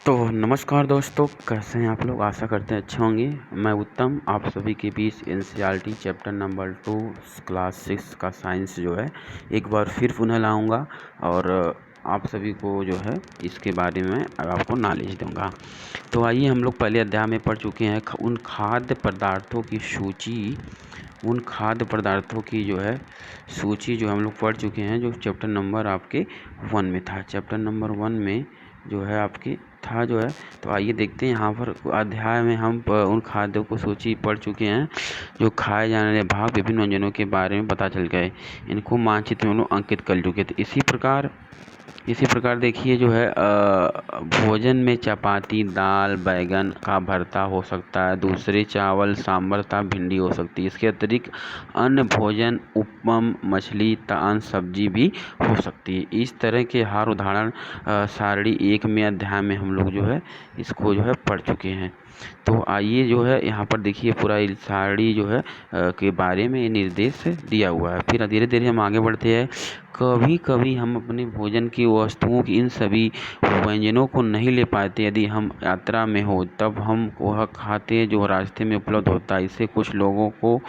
तो नमस्कार दोस्तों, कैसे हैं आप लोग। आशा करते हैं अच्छे होंगे। मैं उत्तम आप सभी के बीच एनसीईआरटी चैप्टर नंबर 2 क्लास 6 का साइंस जो है एक बार फिर पुनः लाऊंगा और आप सभी को जो है इसके बारे में आपको नॉलेज दूंगा। तो आइए, हम लोग पहले अध्याय में पढ़ चुके हैं उन खाद्य पदार्थों की सूची। उन खाद्य पदार्थों की जो है सूची जो हम लोग पढ़ चुके हैं, जो चैप्टर नंबर आपके 1 में था। चैप्टर नंबर 1 में जो है आपके था जो है। तो आइए देखते हैं, यहाँ पर अध्याय में हम उन खाद्यों को सूची पढ़ चुके हैं जो खाए जाने वाले भाग विभिन्न व्यंजनों के बारे में पता चल गए। इनको मानचित्र में हम लोग अंकित कर चुके थे। इसी प्रकार देखिए जो है भोजन में चपाती, दाल, बैगन का भरता हो सकता है। दूसरे चावल, सांभर तथा भिंडी हो सकती है। इसके अतिरिक्त अन्य भोजन उपम, मछली, तान, सब्जी भी हो सकती है। इस तरह के हर उदाहरण सारणी 1 में अध्याय में हम लोग जो है इसको जो है पढ़ चुके हैं। तो आइए जो है यहाँ पर देखिए पूरा सारणी जो है के बारे में निर्देश दिया हुआ है। फिर धीरे धीरे हम आगे बढ़ते हैं। कभी कभी हम अपने भोजन की वस्तुओं की इन सभी व्यंजनों को नहीं ले पाते। यदि हम यात्रा में हो तब हम वह खाते हैं जो रास्ते में उपलब्ध होता है। इससे कुछ लोगों को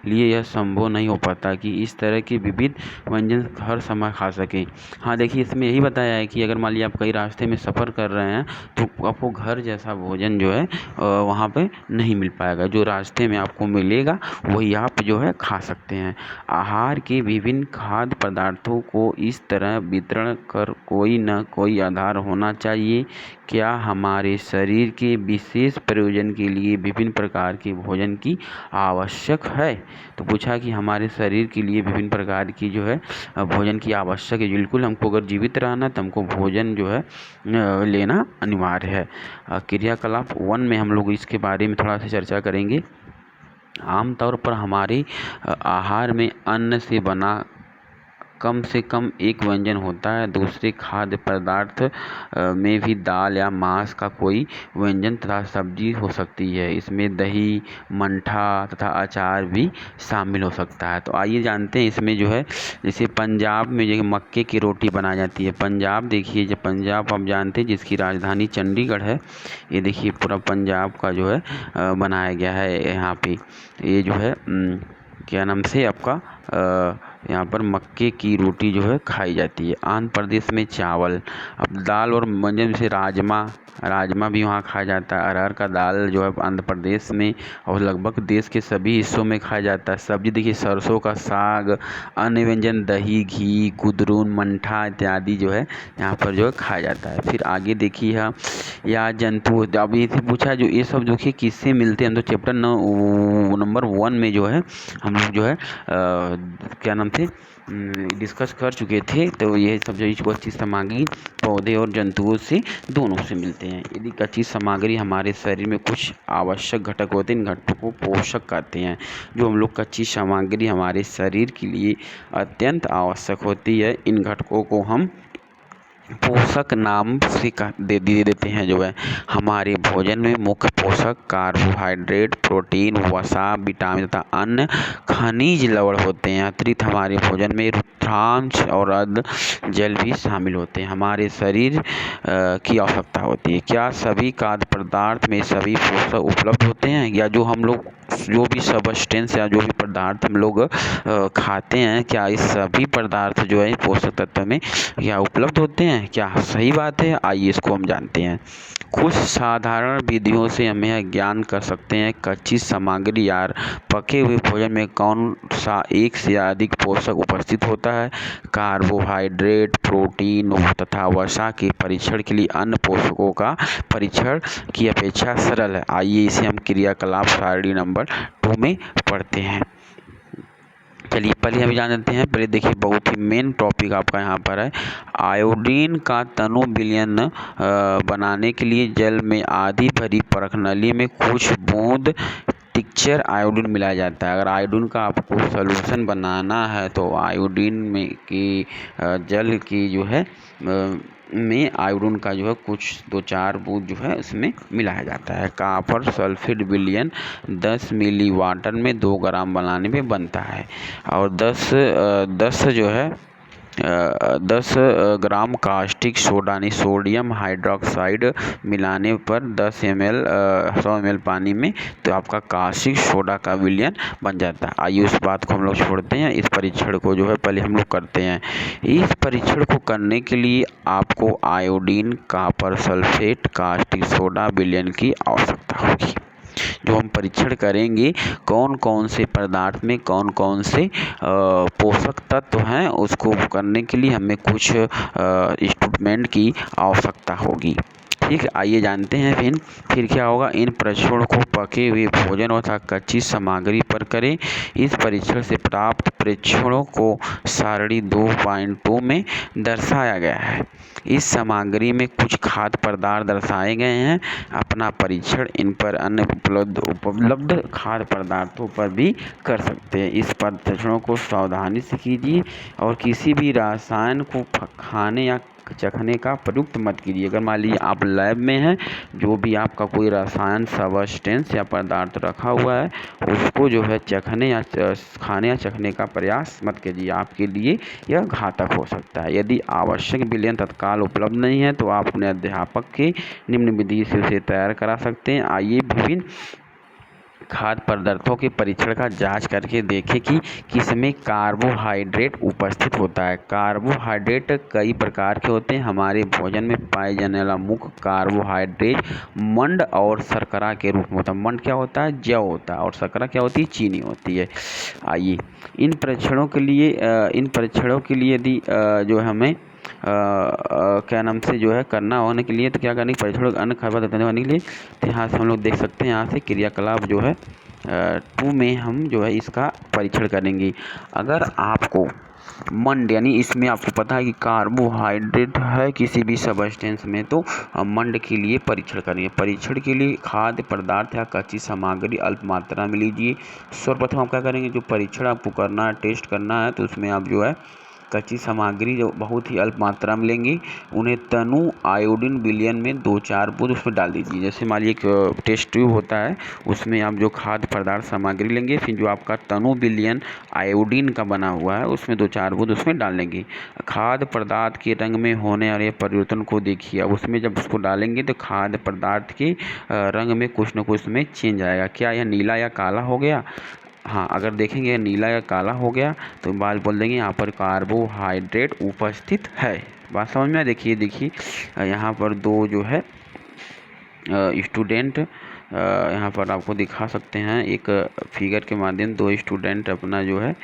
लिए यह संभव नहीं हो पाता कि इस तरह के विविध व्यंजन हर समय खा सकें। हाँ देखिए, इसमें यही बताया है कि अगर मान लीजिए आप कहीं रास्ते में सफ़र कर रहे हैं तो आपको घर जैसा भोजन जो है वहाँ पे नहीं मिल पाएगा। जो रास्ते में आपको मिलेगा वही आप जो है खा सकते हैं। आहार के विभिन्न खाद्य पदार्थों को इस तरह वितरण कर कोई न कोई आधार होना चाहिए। क्या हमारे शरीर के विशेष प्रयोजन के लिए विभिन्न प्रकार के भोजन की आवश्यक है। तो पूछा कि हमारे शरीर के लिए विभिन्न प्रकार की जो है भोजन की आवश्यक है। बिल्कुल, हमको अगर जीवित रहना तो हमको भोजन जो है लेना अनिवार्य है। क्रियाकलाप 1 में हम लोग इसके बारे में थोड़ा सा चर्चा करेंगे। आमतौर पर हमारे आहार में अन्न से बना कम से कम एक व्यंजन होता है। दूसरे खाद्य पदार्थ में भी दाल या मांस का कोई व्यंजन तथा सब्जी हो सकती है। इसमें दही, मट्ठा तथा अचार भी शामिल हो सकता है। तो आइए जानते हैं इसमें जो है, जैसे पंजाब में जो मक्के की रोटी बनाई जाती है। पंजाब देखिए, जो पंजाब आप जानते हैं जिसकी राजधानी चंडीगढ़ है। ये देखिए पूरा पंजाब का जो है बनाया गया है यहाँ पे। ये जो है क्या नाम से आपका यहाँ पर मक्के की रोटी जो है खाई जाती है। आंध्र प्रदेश में चावल, अब दाल और व्यंजन से राजमा भी वहाँ खाया जाता है। अरहर का दाल जो है आंध्र प्रदेश में और लगभग देश के सभी हिस्सों में खाया जाता है। सब्जी देखिए सरसों का साग। अन्य व्यंजन दही, घी, कुदरून, मट्ठा इत्यादि जो है यहाँ पर जो है खाया जाता है। फिर आगे देखिए या जंतु, अब ये पूछा जो ये सब देखिए किससे मिलते हैं। तो चैप्टर नंबर 1 में जो है हम लोग जो है क्या नाम थे डिस्कस कर चुके थे। तो ये सब जो कच्ची सामग्री पौधे और जंतुओं से दोनों से मिलते हैं। यदि कच्ची सामग्री हमारे शरीर में कुछ आवश्यक घटक होते हैं, इन घटकों को पोषक कहते हैं। जो हम लोग कच्ची सामग्री हमारे शरीर के लिए अत्यंत आवश्यक होती है, इन घटकों को हम पोषक नाम से दे देते हैं। जो है हमारे भोजन में मुख्य पोषक कार्बोहाइड्रेट, प्रोटीन, वसा, विटामिन तथा अन्य खनिज लवण होते हैं। अतिरिक्त हमारे भोजन में रुद्रांश और अर्ध जल भी शामिल होते हैं। हमारे शरीर की आवश्यकता होती है। क्या सभी खाद्य पदार्थ में सभी पोषक उपलब्ध होते हैं, या जो भी सबस्टेंस या जो भी पदार्थ हम लोग खाते हैं, क्या इस सभी पदार्थ जो है पोषक तत्व में क्या उपलब्ध होते हैं? क्या सही बात है? आइए इसको हम जानते हैं। कुछ साधारण विधियों से हम यह ज्ञान कर सकते हैं कच्ची सामग्री या पके हुए भोजन में कौन सा एक से अधिक पोषक उपस्थित होता है। कार्बोहाइड्रेट, प्रोटीन तथा वसा के परीक्षण के लिए अन्य पोषकों का परीक्षण की अपेक्षा सरल है। आइए इसे हम क्रियाकलाप सारणी नंबर 2 में पढ़ते हैं। चलिए पहले हम जान लेते हैं। पहले देखिए बहुत ही मेन टॉपिक आपका यहाँ पर है। आयोडीन का तनु विलयन बनाने के लिए जल में आधी भरी परख नली में कुछ बूंद टिक्चर आयोडीन मिलाया जाता है। अगर आयोडीन का आपको सॉल्यूशन बनाना है तो आयोडीन में की जल की जो है में आयोडीन का जो है कुछ 2-4 बूंद जो है इसमें मिलाया जाता है। कॉपर सल्फेट विलयन 10 मिली वाटर में 2 ग्राम बनाने में बनता है। और 10 जो है 10 ग्राम कास्टिक सोडा यानी सोडियम हाइड्रोक्साइड मिलाने पर 100 ml पानी में, तो आपका कास्टिक सोडा का विलयन बन जाता है। आइए उस बात को हम लोग छोड़ते हैं, इस परीक्षण को जो है पहले हम लोग करते हैं। इस परीक्षण को करने के लिए आपको iodine, copper sulphate, caustic soda विलयन की आवश्यकता होगी। जो हम परीक्षण करेंगे कौन कौन से पदार्थ में कौन कौन से पोषक तत्व हैं, उसको करने के लिए हमें कुछ इंस्ट्रूमेंट की आवश्यकता होगी। ठीक है, आइए जानते हैं। फिर क्या होगा, इन परीक्षणों को पके हुए भोजन तथा कच्ची सामग्री पर करें। इस परीक्षण से प्राप्त परीक्षणों को सारणी 2.2 में दर्शाया गया है। इस सामग्री में कुछ खाद्य पदार्थ दर्शाए गए हैं। अपना परीक्षण इन पर अन्य उपलब्ध खाद्य पदार्थों पर भी कर सकते हैं। इस परीक्षणों को सावधानी से कीजिए और किसी भी रसायन को खाने या चखने का प्रयुक्त मत कीजिए। अगर मान लीजिए आप लैब में हैं, जो भी आपका कोई रसायन सब्सटेंस या पदार्थ रखा हुआ है, उसको जो है चखने या खाने या चखने का प्रयास मत कीजिए, आपके लिए यह घातक हो सकता है। यदि आवश्यक विलयन तत्काल उपलब्ध नहीं है तो आप अपने अध्यापक के निम्न विधि से उसे तैयार करा सकते हैं। आइए विभिन्न खाद्य पदार्थों के परीक्षण का जांच करके देखें कि किसमें कार्बोहाइड्रेट उपस्थित होता है। कार्बोहाइड्रेट कई प्रकार के होते हैं। हमारे भोजन में पाए जाने वाला मुख्य कार्बोहाइड्रेट मंड और शर्करा के रूप में होता है। मंड क्या होता है, जौ होता है, और शर्करा क्या होती है, चीनी होती है। आइए इन परीक्षणों के लिए यदि जो हमें क्या नाम से जो है करना होने के लिए, तो क्या करने की परीक्षण अन्य खाद्य पदार्थ होने के लिए, तो यहाँ से हम लोग देख सकते हैं, यहाँ से क्रियाकलाप जो है 2 में हम जो है इसका परीक्षण करेंगे। अगर आपको मंड यानी इसमें आपको पता है कि कार्बोहाइड्रेट है किसी भी सब्सटेंस में, तो मंड के लिए परीक्षण करेंगे। परीक्षण के लिए खाद्य पदार्थ या कच्ची सामग्री अल्प मात्रा में लीजिए। सर्वप्रथम आप क्या करेंगे, जो परीक्षण आपको करना है, टेस्ट करना है, तो उसमें आप जो है कच्ची सामग्री जो बहुत ही अल्प मात्रा में लेंगे, उन्हें तनु आयोडीन विलयन में 2-4 बूंद उसमें डाल दीजिए। जैसे मान लीजिए एक टेस्ट ट्यूब होता है, उसमें आप जो खाद्य पदार्थ सामग्री लेंगे, फिर जो आपका तनु विलयन आयोडीन का बना हुआ है उसमें 2-4 बूंद उसमें डाल लेंगे। खाद्य पदार्थ के रंग में होने वाले परिवर्तन को देखिए। अब उसमें जब उसको डालेंगे तो खाद्य पदार्थ के रंग में कुछ न कुछ उसमें चेंज आएगा। क्या यह नीला या काला हो गया? हाँ, अगर देखेंगे नीला या काला हो गया तो बाल बोल देंगे यहाँ पर कार्बोहाइड्रेट उपस्थित है। बात समझ में? देखिए यहाँ पर 2 जो है स्टूडेंट यहाँ पर आपको दिखा सकते हैं, एक फिगर के माध्यम 2 स्टूडेंट अपना जो है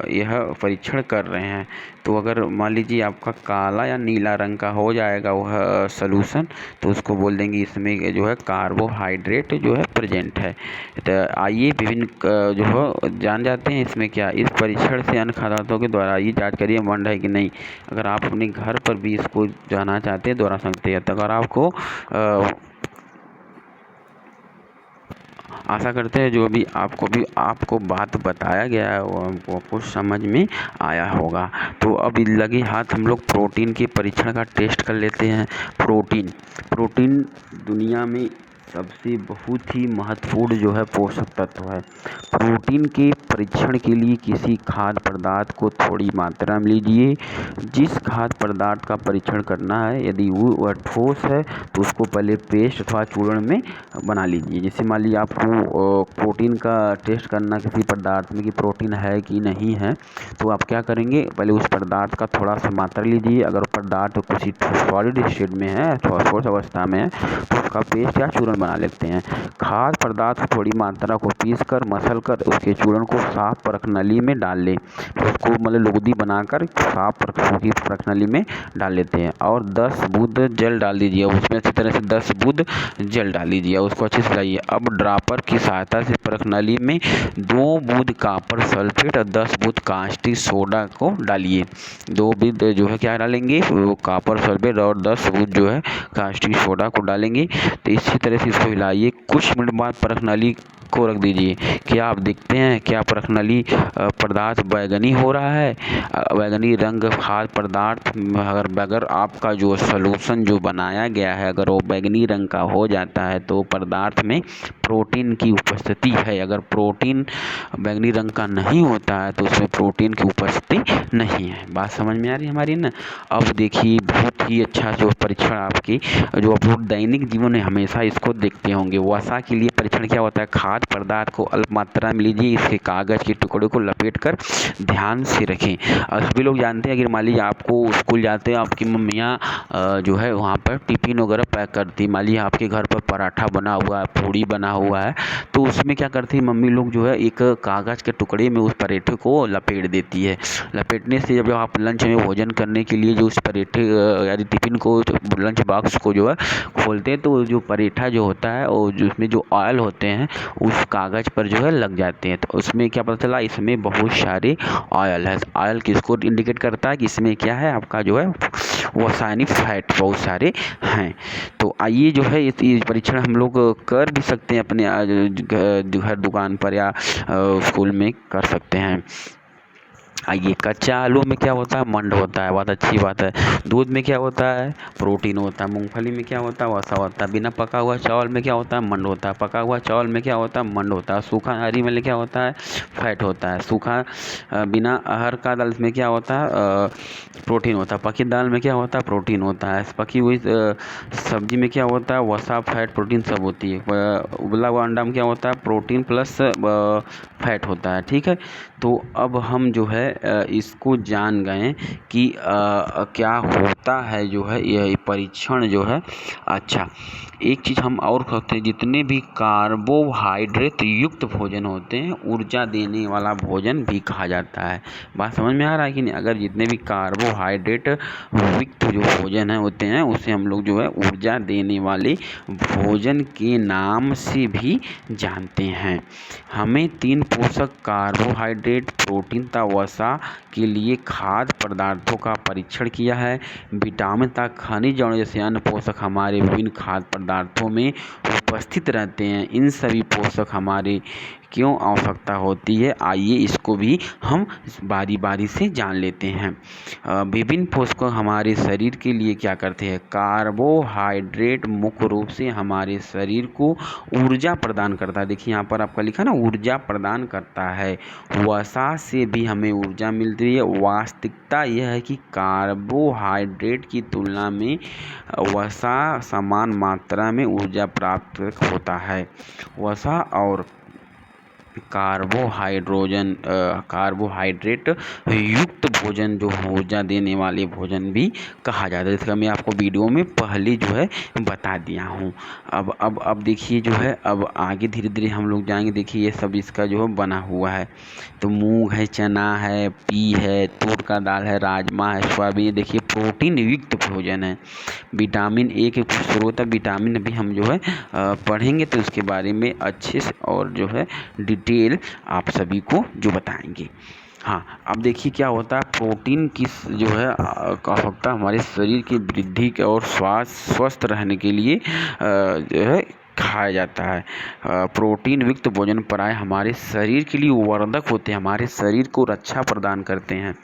यह परीक्षण कर रहे हैं। तो अगर मान लीजिए आपका काला या नीला रंग का हो जाएगा वह सॉल्यूशन, तो उसको बोल देंगे इसमें जो है कार्बोहाइड्रेट जो है प्रेजेंट है। तो आइए विभिन्न जो है जान जाते हैं इसमें क्या। इस परीक्षण से अन्य पदार्थों के द्वारा ये जांच करिए मंड है कि नहीं। अगर आप अपने घर पर भी इसको जानना चाहते हैं दोहरा सकते हैं। तो अगर आपको आशा करते हैं जो भी आपको बात बताया गया है वो आपको समझ में आया होगा। तो अब लगे हाथ हम लोग प्रोटीन के परीक्षण का टेस्ट कर लेते हैं। प्रोटीन दुनिया में सबसे बहुत ही महत्वपूर्ण जो है पोषक तत्व है। प्रोटीन के परीक्षण के लिए किसी खाद्य पदार्थ को थोड़ी मात्रा में लीजिए। जिस खाद्य पदार्थ का परीक्षण करना है, यदि वह ठोस है तो उसको पहले पेस्ट अथवा चूर्ण में बना लीजिए। जैसे मान लीजिए आपको प्रोटीन का टेस्ट करना किसी पदार्थ में कि प्रोटीन है कि नहीं है, तो आप क्या करेंगे, पहले उस पदार्थ का थोड़ा सा मात्रा लीजिए। अगर पदार्थ किसी सॉलिड स्टेट में है अथवा ठोस अवस्था में है तो उसका पेस्ट या चूर्ण बना लेते हैं। खाद्य पदार्थ थोड़ी मात्रा को पीस कर मसल कर उसके चूर्ण को साफ परख नली में डाल लें। उसको मतलब लुगदी बनाकर साफ परख नली में डाल लेते हैं और 10 बूंद जल डाल दीजिए। उसमें अच्छी तरह से 10 बूंद जल डाल दीजिए, उसको अच्छे से डालिए। अब ड्रॉपर की सहायता से परख नली में 2 बूंद कॉपर सल्फेट और 10 बूंद कास्टिक सोडा को डालिए। 2 बूंद जो है क्या डालेंगे, वो कॉपर सल्फेट और 10 बूंद जो है कास्टिक सोडा को डालेंगे। तो इसी तरह से इसको हिलाइए। कुछ मिनट बाद परख नली को रख दीजिए। क्या आप देखते हैं क्या परख नली पदार्थ बैगनी हो रहा है? बैगनी रंग खाद्य पदार्थ अगर आपका जो सॉल्यूशन जो बनाया गया है अगर वो बैगनी रंग का हो जाता है तो पदार्थ में प्रोटीन की उपस्थिति है। अगर प्रोटीन बैंगनी रंग का नहीं होता है तो उसमें प्रोटीन की उपस्थिति नहीं है। बात समझ में आ रही है हमारी ना। अब देखिए बहुत ही अच्छा जो परीक्षण आपकी जो आप लोग दैनिक जीवन में हमेशा इसको देखते होंगे, वसा के लिए परीक्षण क्या होता है, खाद्य पदार्थ को अल्प मात्रा में लीजिए, इसके कागज के टुकड़े को लपेट कर ध्यान से रखें। और सभी लोग जानते हैं, अगर मान लीजिए आपको स्कूल जाते हैं, आपकी मम्मियाँ जो है वहाँ पर टिफिन वगैरह पैक करती, मान लीजिए आपके घर पर पराठा बना हुआ है, पूड़ी बना हुआ है, तो उसमें क्या करती है मम्मी लोग जो है एक कागज़ के टुकड़े में उस पराठे को लपेट देती है। लपेटने से जब आप लंच में भोजन करने के लिए जो उस पराठे यानी टिफिन को, लंच बॉक्स को जो है खोलते हैं, तो जो पराठा जो होता है और उसमें जो ऑयल होते हैं उस कागज़ पर जो है लग जाते हैं। तो उसमें क्या पता चला, इसमें बहुत सारे ऑयल है। ऑयल किसको इंडिकेट करता है कि इसमें क्या है, आपका जो है रासायनिक फैट बहुत सारे हैं। तो आइए जो है ये परीक्षण हम लोग कर भी सकते हैं अपने घर दुकान पर या स्कूल में कर सकते हैं। आइए, कच्चा आलू में क्या होता है, मंड होता है, बहुत अच्छी बात है। दूध में क्या होता है, प्रोटीन होता है। मूंगफली में क्या होता है, वसा होता है। बिना पका हुआ चावल में क्या होता है, मंड होता है। पका हुआ चावल में क्या होता है, मंड होता है। सूखा हरी में क्या होता है, फैट होता है। सूखा बिना अरहर का दाल में क्या होता है, प्रोटीन होता है। पकी दाल में क्या होता है, प्रोटीन होता है। पकी हुई सब्जी में क्या होता है, वसा फैट प्रोटीन सब होती है। उबला हुआ अंडा में क्या होता है, प्रोटीन प्लस फैट होता है। ठीक है, तो अब हम जो है इसको जान गए कि क्या होता है जो है यह परीक्षण जो है। अच्छा, एक चीज़ हम और कहते हैं, जितने भी कार्बोहाइड्रेट युक्त भोजन होते हैं ऊर्जा देने वाला भोजन भी कहा जाता है। बात समझ में आ रहा है कि नहीं। अगर जितने भी कार्बोहाइड्रेट युक्त जो भोजन है होते हैं उसे हम लोग जो है ऊर्जा देने वाले भोजन के नाम से भी जानते हैं। हमें 3 पोषक कार्बोहाइड्रेट, प्रोटीन तथा वसा के लिए खाद्य पदार्थों का परीक्षण किया है। विटामिन तथा खनिज और जैसे अन्य पोषक हमारे विभिन्न खाद्य पदार्थों में उपस्थित रहते हैं। इन सभी पोषक हमारे क्यों आवश्यकता होती है, आइए इसको भी हम बारी बारी से जान लेते हैं। विभिन्न पोषक हमारे शरीर के लिए क्या करते हैं, कार्बोहाइड्रेट मुख्य रूप से हमारे शरीर को ऊर्जा प्रदान करता है। देखिए यहाँ पर आपका लिखा ना, ऊर्जा प्रदान करता है। वसा से भी हमें ऊर्जा मिलती है। वास्तविकता यह है कि कार्बोहाइड्रेट की तुलना में वसा समान मात्रा में ऊर्जा प्राप्त होता है। वसा और कार्बोहाइड्रेट युक्त भोजन जो ऊर्जा देने वाले भोजन भी कहा जाता है, जिसका मैं आपको वीडियो में पहले जो है बता दिया हूँ। अब देखिए जो है, अब आगे धीरे धीरे हम लोग जाएंगे। देखिए ये सब इसका जो है बना हुआ है, तो मूंग है, चना है, पी है, तूर का दाल है, राजमा है, सोयाबीन। देखिए प्रोटीन युक्त भोजन है। विटामिन ए के कुछ स्रोत है, विटामिन भी हम जो है पढ़ेंगे तो उसके बारे में अच्छे से और जो है डिटेल आप सभी को जो बताएंगे। हाँ, अब देखिए क्या होता है, प्रोटीन की जो है आवश्यकता हमारे शरीर की वृद्धि के और स्वस्थ रहने के लिए जो है खाया जाता है। प्रोटीन युक्त भोजन प्राय हमारे शरीर के लिए वर्धक होते हैं, हमारे शरीर को रक्षा प्रदान करते हैं।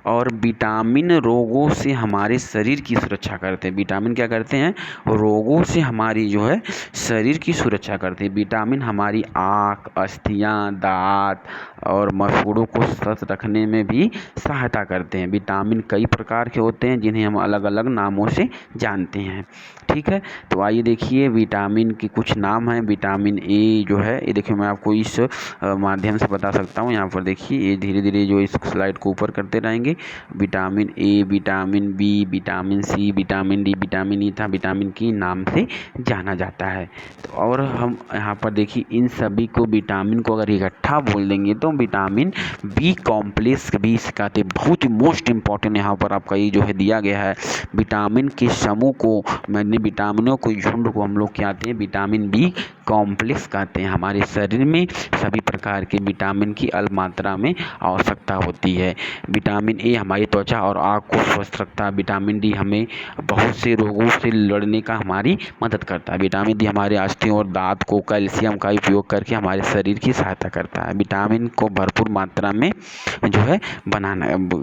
और विटामिन रोगों से हमारे शरीर की सुरक्षा करते हैं। विटामिन क्या करते हैं, रोगों से हमारी जो है शरीर की सुरक्षा करते हैं। विटामिन हमारी आँख, अस्थियाँ, दांत और मसूड़ों को स्वस्थ रखने में भी सहायता करते हैं। विटामिन कई प्रकार के होते हैं जिन्हें हम अलग अलग नामों से जानते हैं। ठीक है, तो आइए देखिए विटामिन के कुछ नाम हैं। विटामिन ए जो है, ये देखिए मैं आपको इस माध्यम से बता सकता हूँ। यहाँ पर देखिए ये धीरे धीरे जो इस स्लाइड को ऊपर करते रहेंगे। Vitamin A, vitamin B, vitamin C, vitamin D, vitamin E था विटामिन के नाम से जाना जाता है। तो और हम यहाँ पर देखिए इन सभी को विटामिन को अगर इकट्ठा बोल देंगे तो विटामिन बी कॉम्प्लेक्स भी कहते हैं। बहुत ही मोस्ट इम्पॉर्टेंट यहाँ पर आपका ये जो है दिया गया है। विटामिन के समूह को, मैंने विटामिनों को झुंड को हम लोग क्या कहते हैं, विटामिन बी कॉम्प्लेक्स कहते हैं। हमारे शरीर में सभी प्रकार के विटामिन की अल्प मात्रा में आवश्यकता होती है। विटामिन ए हमारी त्वचा और आँख को स्वस्थ रखता है। विटामिन डी हमें बहुत से रोगों से लड़ने का हमारी मदद करता है। विटामिन डी हमारे अस्थियों और दांत को कैल्शियम का उपयोग करके हमारे शरीर की सहायता करता है। विटामिन को भरपूर मात्रा में जो है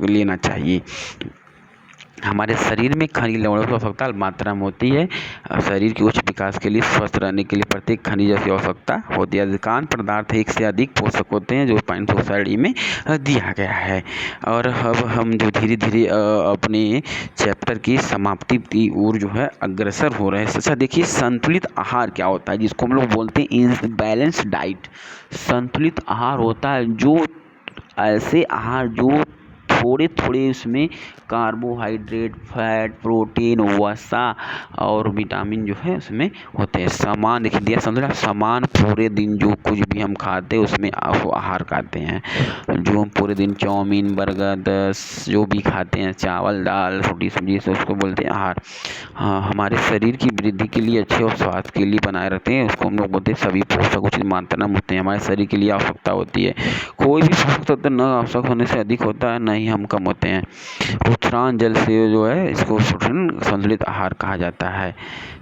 लेना चाहिए। हमारे शरीर में खनिज लवणों की आवश्यकता मात्रा में होती है। शरीर की उच्च विकास के लिए स्वस्थ रहने के लिए प्रत्येक खनिज की आवश्यकता होती है। अधिकांश पदार्थ एक से अधिक पोषक होते हैं जो पॉइंट सोसाइटी में दिया गया है। और अब हम जो धीरे धीरे अपने चैप्टर की समाप्ति की ओर जो है अग्रसर हो रहे हैं। अच्छा देखिए, संतुलित आहार क्या होता है, जिसको हम लोग बोलते हैं बैलेंस डाइट। संतुलित आहार होता है जो ऐसे आहार जो थोड़े थोड़े उसमें कार्बोहाइड्रेट, फैट, प्रोटीन, वसा और विटामिन जो है उसमें होते हैं। समान लिख दिया, समझ रहा, समान पूरे दिन जो कुछ भी हम खाते हैं उसमें आहार खाते हैं। जो हम पूरे दिन चाउमीन, बर्गर जो भी खाते हैं, चावल, दाल, रोटी, सब्जी, से उसको बोलते हैं आहार। हाँ, हमारे शरीर की वृद्धि के लिए, अच्छे और स्वास्थ्य के लिए बनाए रखते हैं, उसको हम लोग बोलते हैं सभी पोषक उचित मात्रा में होते हैं, हमारे शरीर के लिए आवश्यकता होती है। कोई भी पोषक तत्व न आवश्यक होने से अधिक होता है, न ही हम कम होते हैं। उत्तरायण जल से जो है इसको संतुलित आहार कहा जाता है।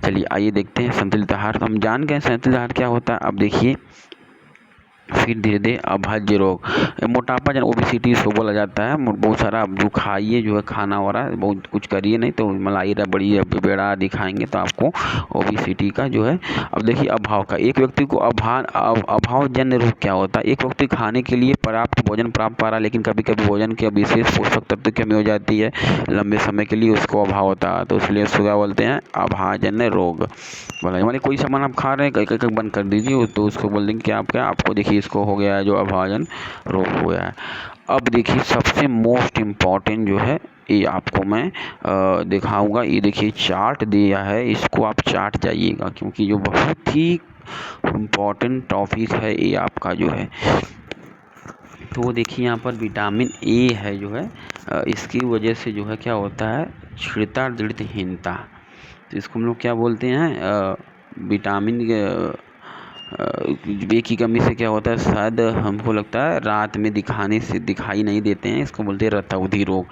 चलिए आइए देखते हैं संतुलित आहार। हम जान गए संतुलित आहार क्या होता है। अब देखिए, फिर धीरे धीरे अभाज्य रोग, मोटापा जन ओबेसिटी इसको बोला जाता है। बहुत सारा जो खाइए जो है खाना वाला बहुत कुछ करिए, नहीं तो मलाई रबड़ी बेड़ा आदि खाएंगे तो आपको ओबेसिटी का जो है। अब देखिए अभाव का, एक व्यक्ति को अभावजन्य रोग क्या होता है। एक व्यक्ति खाने के लिए पर्याप्त भोजन प्राप्त पा रहा है, लेकिन कभी कभी भोजन के विशेष पोषक तत्व की कमी हो जाती है लंबे समय के लिए, उसको अभाव होता है। तो इसलिए उसको क्या बोलते हैं, अभावजन्य रोग। बोला माने कोई सामान आप खा रहे हैं, कहीं कहीं बंद कर दीजिए, तो उसको बोल देंगे कि आप क्या, आपको देखिए इसको हो गया है जो अभाजन रोग हो गया है। अब देखिए सबसे मोस्ट इम्पॉर्टेंट जो है ये आपको मैं दिखाऊंगा। ये देखिए चार्ट दिया है, इसको आप चार्ट जाइएगा, क्योंकि जो बहुत ही इम्पॉर्टेंट टॉपिक है ये आपका जो है। तो देखिए यहाँ पर विटामिन ए है जो है, इसकी वजह से जो है क्या होता है, क्षीणता दृढ़हीनता। तो इसको हम लोग क्या बोलते हैं, विटामिन बी की कमी से क्या होता है, शायद हमको लगता है रात में दिखाई नहीं देते हैं, इसको बोलते हैं रतौंधी रोग।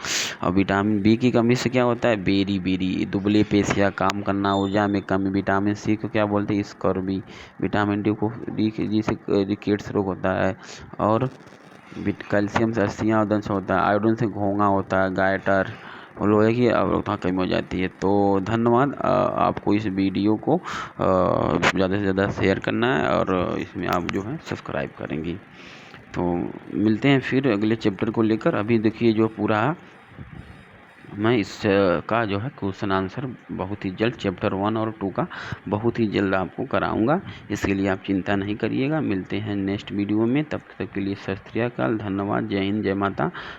और विटामिन बी की कमी से क्या होता है, बेरी दुबले पेशियाँ, काम करना, ऊर्जा में कमी। विटामिन सी को क्या बोलते हैं, स्कर्वी। विटामिन डी जिसे रिकेट्स रोग होता है। और कैल्शियम से अस्थियाँ दंश होता है। आयोडीन से घोंघा होता है, गायटर, लोहे की अवरोधता कम हो जाती है। तो धन्यवाद। आपको इस वीडियो को ज़्यादा से ज़्यादा शेयर करना है और इसमें आप जो है सब्सक्राइब करेंगी। तो मिलते हैं फिर अगले चैप्टर को लेकर। अभी देखिए जो पूरा मैं इसका जो है क्वेश्चन आंसर बहुत ही जल्द चैप्टर 1 और 2 का बहुत ही जल्द आपको कराऊंगा, इसके लिए आप चिंता नहीं करिएगा। मिलते हैं नेक्स्ट वीडियो में, तब तक के लिए सत श्री अकाल, धन्यवाद, जय हिंद, जय माता।